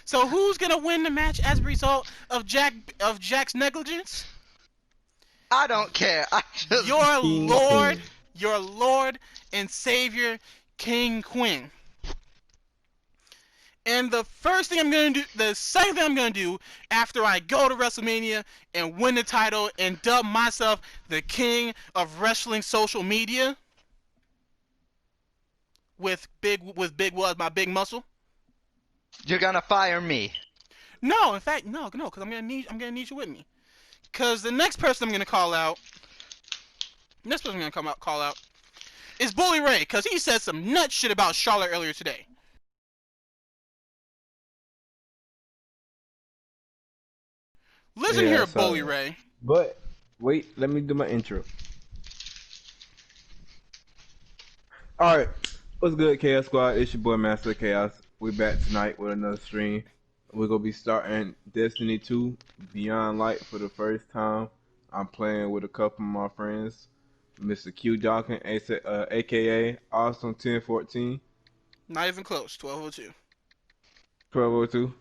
So who's gonna win the match as a result of Jack's negligence? I don't care. I just Your King Lord, Queen. your Lord and Savior, King Kyng. And the second thing I'm gonna do after I go to WrestleMania and win the title and dub myself the king of wrestling social media with Big Will as my big muscle. you're gonna fire me. No, in fact, no, because I'm gonna need you with me. Because the next person I'm gonna call out, call out, is Bully Ray, because he said some nut shit about Charlotte earlier today. Listen Yeah, I here, saw Bully that. Ray. But wait, let me do my intro. All right, what's good, Chaos Squad? It's your boy Master of Chaos. We back tonight with another stream. We're gonna be starting Destiny 2 Beyond Light for the first time. I'm playing with a couple of my friends, Mr. Q Dawkins, aka Awesome 1014, Not even close. 1202. 1202.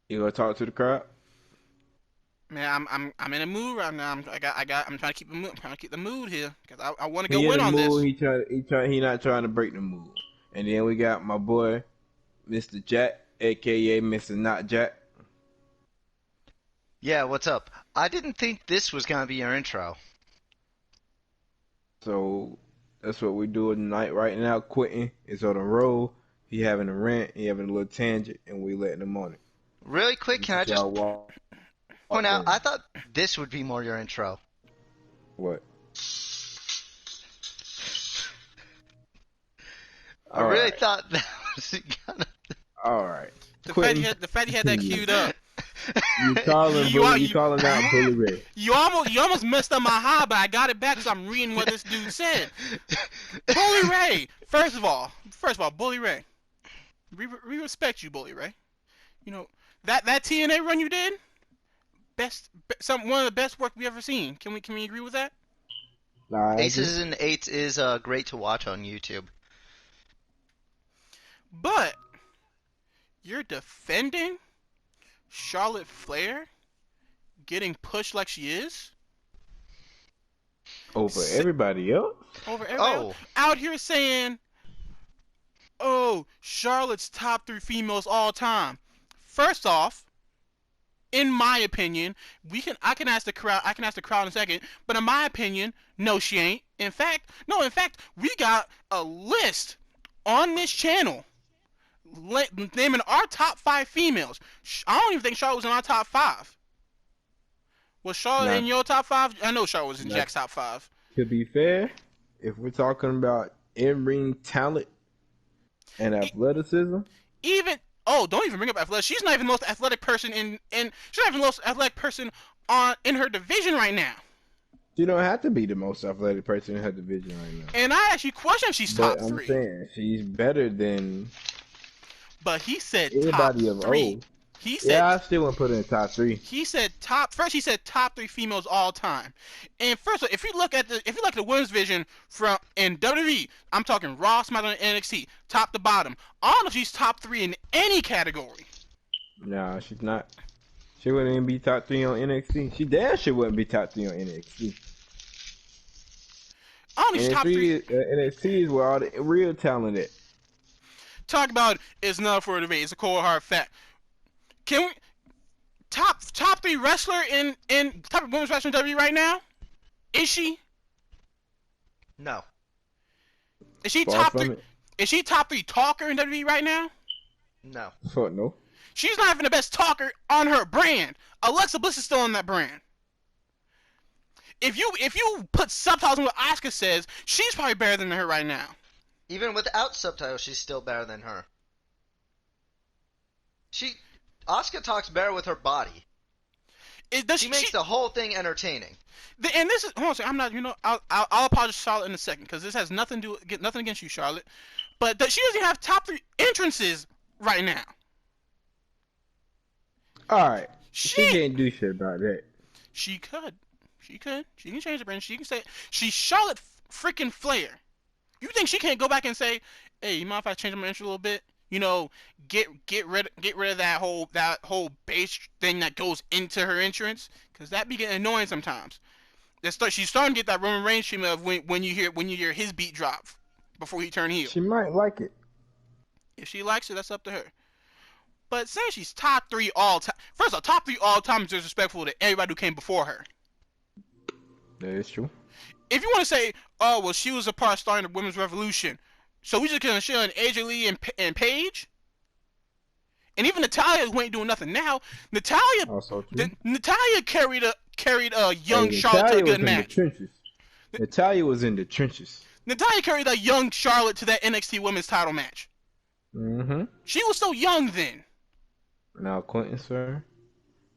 You gonna talk to the crowd? Man, I'm in a mood right now. I'm trying to keep the mood here because I want to go He in win the on this. mood. He not trying to break the mood. And then we got my boy, Mr. Jack, aka Mr. NotJack. Yeah, what's up? I didn't think this was gonna be your intro. So that's what we doing tonight. Right now, Quentin is on a roll. He having a rant. He having a little tangent, and we letting him on it. Really quick, can I Let just y'all point walk out? in. I thought this would be more your intro. What? I All really right. thought that was gonna. All right. The Quentin, fact he had that continue. queued up. You calling You are Bully? You calling out Bully Ray? you almost messed up my high, but I got it back because I'm reading what this dude said. Bully Ray. First of all, Bully Ray. We respect you, Bully Ray. You know that TNA run you did, one of the best work we ever seen. Can we agree with that? Nah, I agree. Aces and Eights is great to watch on YouTube. But you're defending Charlotte Flair getting pushed like she is Over everybody else. over everybody else, out here saying, "Oh, Charlotte's top 3 females all time." First off, in my opinion, I can ask the crowd in a second, but in my opinion, no, she ain't. In fact, we got a list on this channel naming our top 5 females. I don't even think Charlotte was in our top 5. Was Charlotte Now, in your top 5? I know Charlotte was in now, Jack's top 5. to be fair, if we're talking about in-ring talent and athleticism, Even don't even bring up athletics. She's not even the most athletic person in she's not even the most athletic person in her division right now. she don't have to be the most athletic person in her division right now. And I actually question if she's top But I'm 3. saying she's better than But he said top anybody of 3. old. He said Yeah, I still wouldn't put her in top 3. he said top 3 females all time. And first of all, if you look at the women's division in WWE, I'm talking Raw, SmackDown, and NXT, top to bottom. I don't know if she's top 3 in any category. Nah, she's not. She wouldn't even be top 3 on NXT. She damn sure wouldn't be top 3 on NXT. I don't know if she's top 3. NXT is where all the real talent is. Talk about it's not for a debate. It's a cold hard fact. Can we top 3 wrestler in top women's wrestling in WWE right now? Is she? No. Is she Far top from 3? it. Is she top 3 talker in WWE right now? No. Fuck no. She's not even the best talker on her brand. Alexa Bliss is still on that brand. If you put subtitles on what Asuka says, she's probably better than her right now. Even without subtitles, she's still better than her. Asuka talks better with her body. She makes the whole thing entertaining. And this is, hold on a second, I'm not, I'll apologize to Charlotte in a second, because this has nothing against you, Charlotte. But she doesn't have top 3 entrances right now. Alright. She can't do shit about that. She could. She can change the brand. She can say she's Charlotte freaking Flair. You think she can't go back and say, hey, you mind if I change my intro a little bit? You know, get rid of that whole bass thing that goes into her entrance, cause that be getting annoying sometimes. She's starting to get that Roman Reigns treatment of when you hear his beat drop before he turn heel. She might like it. If she likes it, that's up to her. But saying she's top 3 all time, first of all, top 3 all time is disrespectful to everybody who came before her. That is true. If you want to say, oh well, she was a part of starting the women's revolution, so we just gonna shit on AJ Lee and Paige, and even Natalya who ain't doing nothing now. Natalya carried a young Charlotte to a good match. Natalya was in the trenches. Natalya carried a young Charlotte to that NXT Women's Title match. Mm-hmm. She was so young then. Now, Quentin, sir,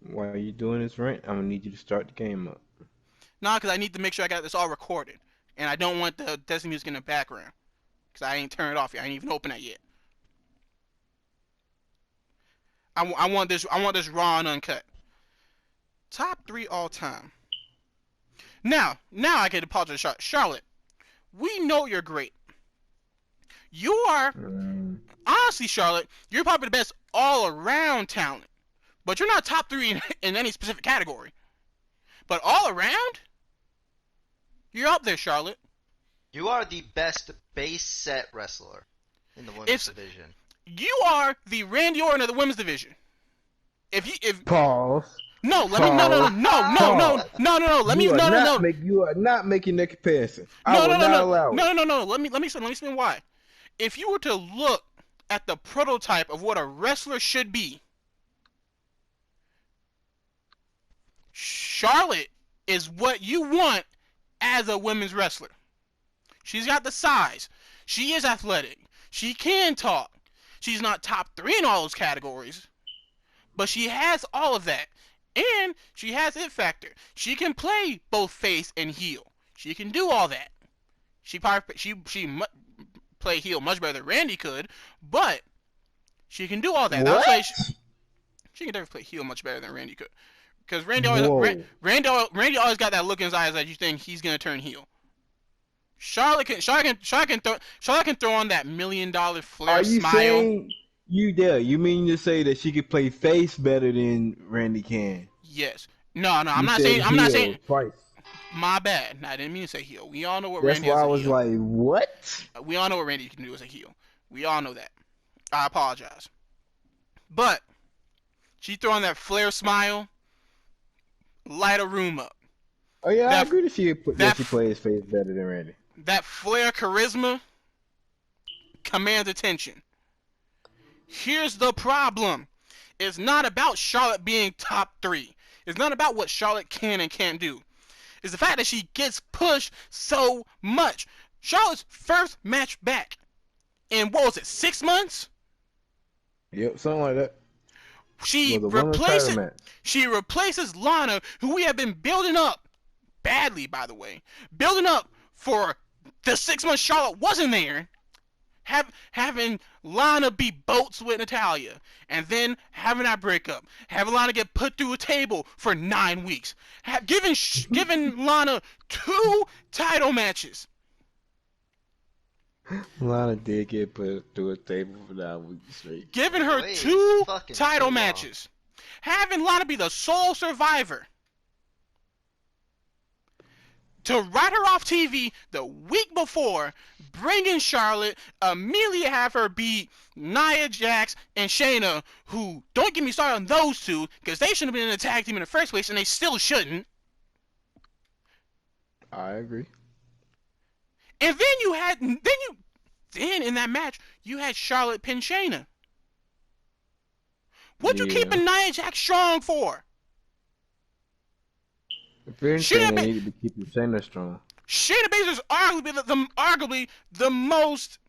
while you doing this rant, I'm gonna need you to start the game up. Nah, because I need to make sure I got this all recorded, and I don't want the Destiny music in the background, because I ain't turned it off yet. I ain't even opened that yet. I want this raw and uncut. Top 3 all time. Now I can apologize to Charlotte. We know you're great. You are, honestly, Charlotte, you're probably the best all-around talent. But you're not top 3 in any specific category. But all around, you're up there, Charlotte. You are the best base set wrestler in the women's division. You are the Randy Orton of the women's division. Pause. No. Let me You are not making that comparison. No. Let me explain why. If you were to look at the prototype of what a wrestler should be, Charlotte is what you want as a women's wrestler. She's got the size. She is athletic. She can talk. She's not top 3 in all those categories, but she has all of that. And she has it factor. She can play both face and heel. She can do all that. She play heel much better than Randy could, but she can do all that. She can definitely play heel much better than Randy could. Because Randy always got that look in his eyes that you think he's gonna turn heel. Charlotte can throw on that $1 million flair smile. Saying you mean to say that she could play face better than Randy can? Yes. No, I'm not saying twice. My bad. I didn't mean to say heel. We all know what That's Randy is. That's why I was like, what? We all know what Randy can do as a heel. We all know that. I apologize. But she throw on that flair smile, light a room up. Oh yeah, I agree that she plays face better than Randy. That flair charisma commands attention. Here's the problem. It's not about Charlotte being top 3. It's not about what Charlotte can and can't do. It's the fact that she gets pushed so much. Charlotte's first match back in, what was it, 6 months? Yep, something like that. She replaces Lana, who we have been building up, badly by the way, building up for the 6 months Charlotte wasn't there, having Lana be boats with Natalya, and then having that breakup, having Lana get put through a table for 9 weeks, giving Lana 2 title matches. Lana did get put through a table for 9 weeks straight. Giving her 2 title matches. Having Lana be the sole survivor. To write her off TV the week before, bring in Charlotte, immediately have her beat Nia Jax and Shayna, who, don't get me started on those two, because they shouldn't have been in a tag team in the first place, and they still shouldn't. I agree. And then in that match, you had Charlotte pin Shayna. What you keeping Nia Jax strong for? If anything, they need to be keeping Shayna strong. Shayna Baszler is arguably the most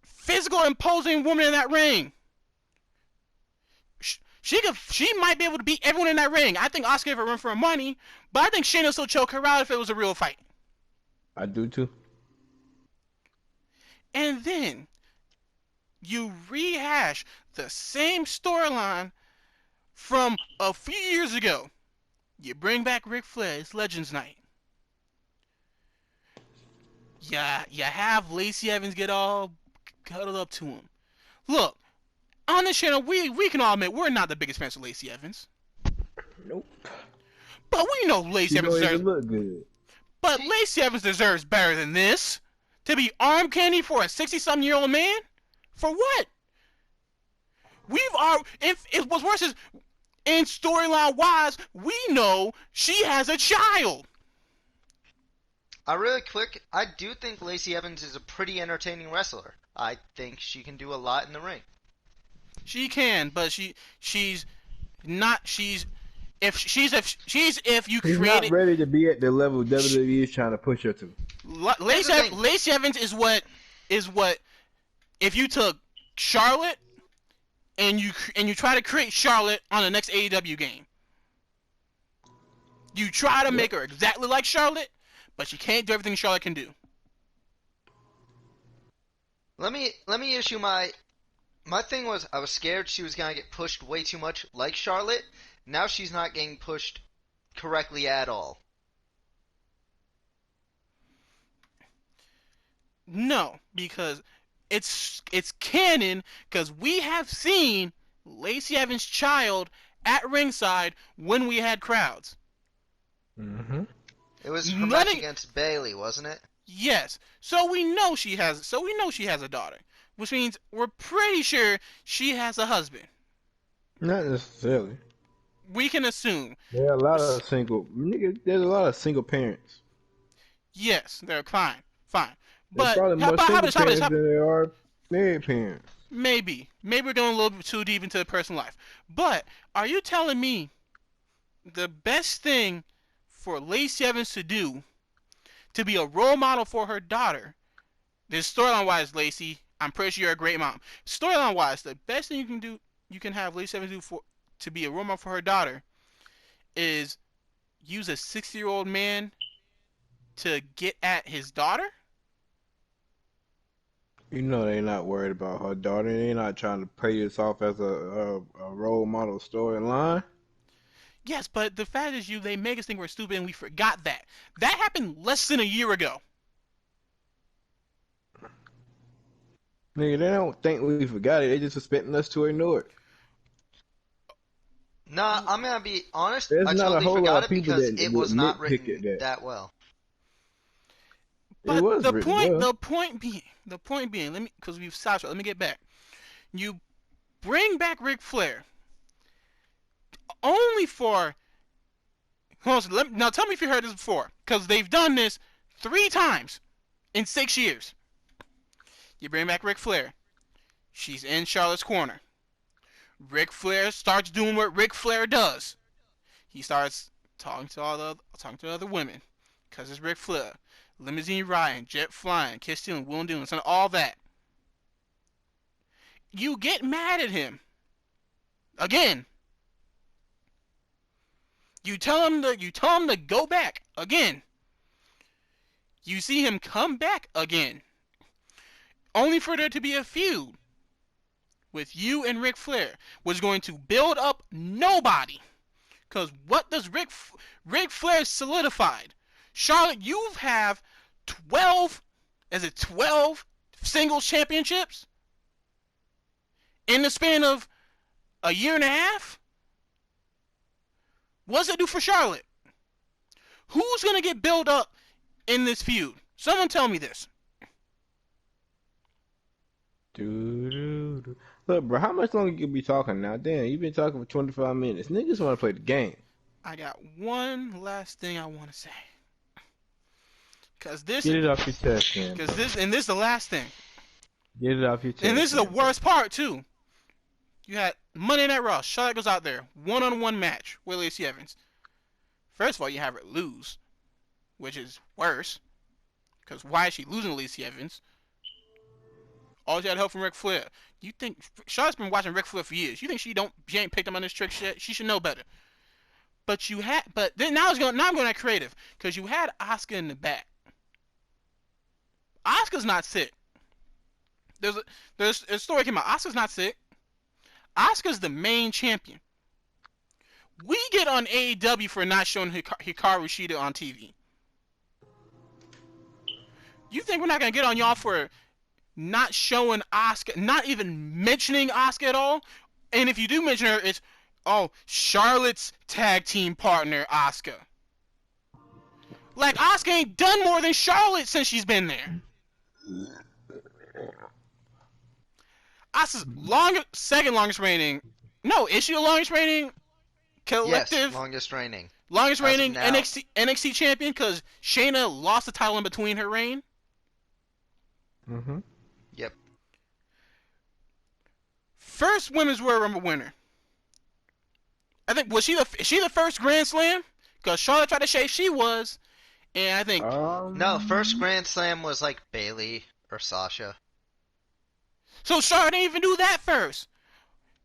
physical, imposing woman in that ring. She might be able to beat everyone in that ring. I think Asuka gave her a run for her money, but I think Shayna still choke her out if it was a real fight. I do too. And then you rehash the same storyline from a few years ago. You bring back Ric Flair, it's Legends Night. Yeah, you have Lacey Evans get all cuddle up to him. Look, on this channel, we can all admit we're not the biggest fans of Lacey Evans. Nope. But we know Lacey Evans deserves. Look good. But Lacey Evans deserves better than this. To be arm candy for a 60-something-year-old man? For what? If what's worse is, in storyline wise, we know she has a child. Really quick, I do think Lacey Evans is a pretty entertaining wrestler. I think she can do a lot in the ring. She can, but she's not. If you create. She's not ready to be at the level WWE is trying to push her to. Lacey Evans is what if you took Charlotte and you try to create Charlotte on the next AEW game. You try to make her exactly like Charlotte, but she can't do everything Charlotte can do. Let me issue my thing was I was scared she was gonna get pushed way too much like Charlotte. Now she's not getting pushed correctly at all. No, because it's canon, because we have seen Lacey Evans' child at ringside when we had crowds. Mm-hmm. It was her match against Bayley, wasn't it? Yes. So we know she has a daughter, which means we're pretty sure she has a husband. Not necessarily. We can assume. There's a lot of single parents. Yes, they're fine. But how about this? Than there are married parents. Maybe we're going a little bit too deep into the personal life. But are you telling me the best thing for Lacey Evans to do to be a role model for her daughter? This storyline wise, Lacey, I'm pretty sure you're a great mom. Storyline wise, the best thing you can have Lacey Evans do to be a role model for her daughter is use a 60-year-old man to get at his daughter? You know they're not worried about her daughter. They're not trying to play this off as a role model storyline. Yes, but the fact is they make us think we're stupid and we forgot that. That happened less than a year ago. Nigga, they don't think we forgot it. They just expecting us to ignore it. Nah, I'm gonna be honest. There's I not totally a whole forgot lot it of people because that it was not nitpick written that well. But it was the point being, because we've stopped. Let me get back. You bring back Ric Flair only for. Now tell me if you heard this before, because they've done this 3 times in 6 years. You bring back Ric Flair. She's in Charlotte's corner. Ric Flair starts doing what Ric Flair does. He starts talking to other women, because it's Ric Flair. Limousine riding, jet flying, kiss stealing, will dealing, all that. You get mad at him. Again. You tell him to go back again. You see him come back again. Only for there to be a feud with you and Ric Flair was going to build up nobody. Because what does Ric Flair solidified? Charlotte, you have 12 singles championships in the span of a year and a half? What does it do for Charlotte? Who's going to get built up in this feud? Someone tell me this. Look, bro, how much longer you be talking now? Damn, you've been talking for 25 minutes. Niggas want to play the game. I got one last thing I want to say. Get it off your chest, man. Because this is the last thing. Get it off your chest. And this is the worst part, too. You had Monday Night Raw. Charlotte goes out there. One-on-one match with Lacey Evans. First of all, you have her lose, which is worse. Because why is she losing to Lacey Evans? All she had help from Ric Flair. You think Charlotte's been watching Ric Flair for years? You think she ain't picked up on this trick shit? She should know better. But then now I'm going to creative, because you had Asuka in the back. Asuka's not sick. There's a story came out. Asuka's not sick. Asuka's the main champion. We get on AEW for not showing Hikaru Shida on TV. You think we're not gonna get on y'all for not showing Asuka, not even mentioning Asuka at all. And if you do mention her, it's, oh, Charlotte's tag team partner, Asuka. Like, Asuka ain't done more than Charlotte since she's been there. Asuka's second longest reigning. No, is she the longest reigning collective? Yes, longest reigning. Longest As of reigning now. NXT champion, because Shayna lost the title in between her reign. Mm-hmm. Yep. First women's Royal Rumble winner. I think, is she the first Grand Slam? Because Charlotte tried to say she was, and I think No, first Grand Slam was like Bayley or Sasha. so. Charlotte didn't even do that first.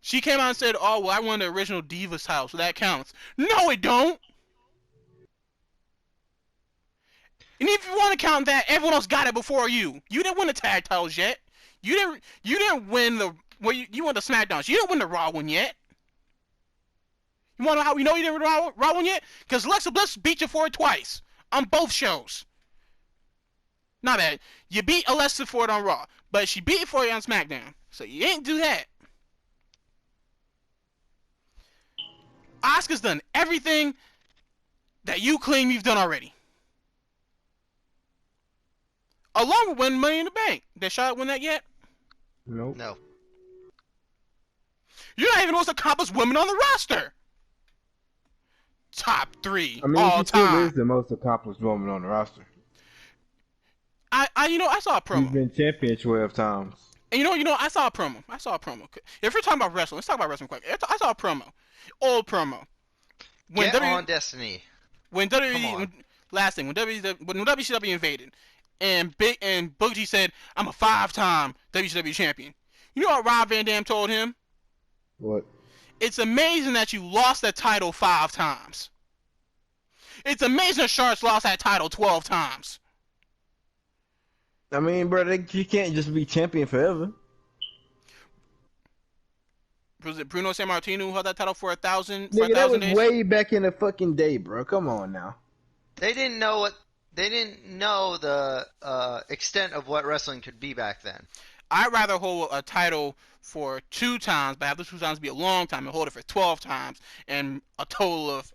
She came out and said, "Oh, well, I won the original Divas title, so that counts." No, it don't. And if you want to count that, everyone else got it before you. You didn't win the tag titles yet. You didn't win the you won the SmackDowns. You didn't win the Raw one yet. You want to know how we know you didn't win the Raw one yet? Because Alexa Bliss beat you for it twice on both shows. Not bad. You beat Alexa for it on Raw, but she beat it for you on SmackDown. So you didn't do that. Asuka's done everything that you claim you've done already. Along with winning Money in the Bank. Did Charlotte win that yet? Nope. No. You're not even the most accomplished woman on the roster. Top 3 I mean, all she still time. is the most accomplished woman on the roster. I saw a promo. She's been champion 12 times. And I saw a promo. If we're talking about wrestling, let's talk about wrestling quick. I saw a promo. Old promo. Get on Destiny. When WWE, last thing, when WCW invaded, and Booker T said, "I'm a 5-time WCW champion." You know what Rob Van Dam told him? What? It's amazing that you lost that title 5 times. It's amazing that Charlotte's lost that title 12 times. I mean, bro, you can't just be champion forever. Was it Bruno Sammartino who held that title for 1,000 Nigga, that was days? way back in the fucking day, bro. Come on now. They didn't know the extent of what wrestling could be back then. I'd rather hold a title for 2 times, but have those 2 times be a long time, and hold it for 12 times, and a total of,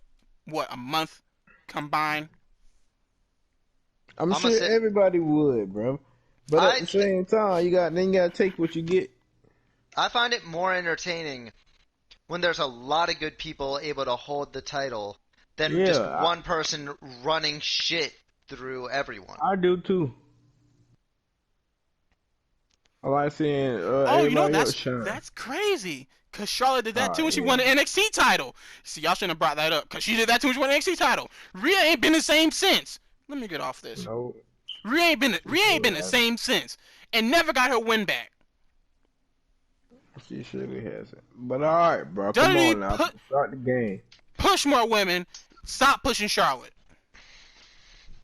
a month combined? I'm sure everybody would, bro. But at the same time, you gotta take what you get. I find it more entertaining when there's a lot of good people able to hold the title than just one person running shit through everyone. I do too. I like seeing that's crazy. Cause Charlotte did that too when she won the NXT title. See, y'all shouldn't have brought that up. Cause she did that too when she won the NXT title. Rhea ain't been the same since. Let me get off this. No. Rhea ain't been the same since, and never got her win back. She surely hasn't. But all right, bro. Come on now. Start the game. Push more women. Stop pushing Charlotte.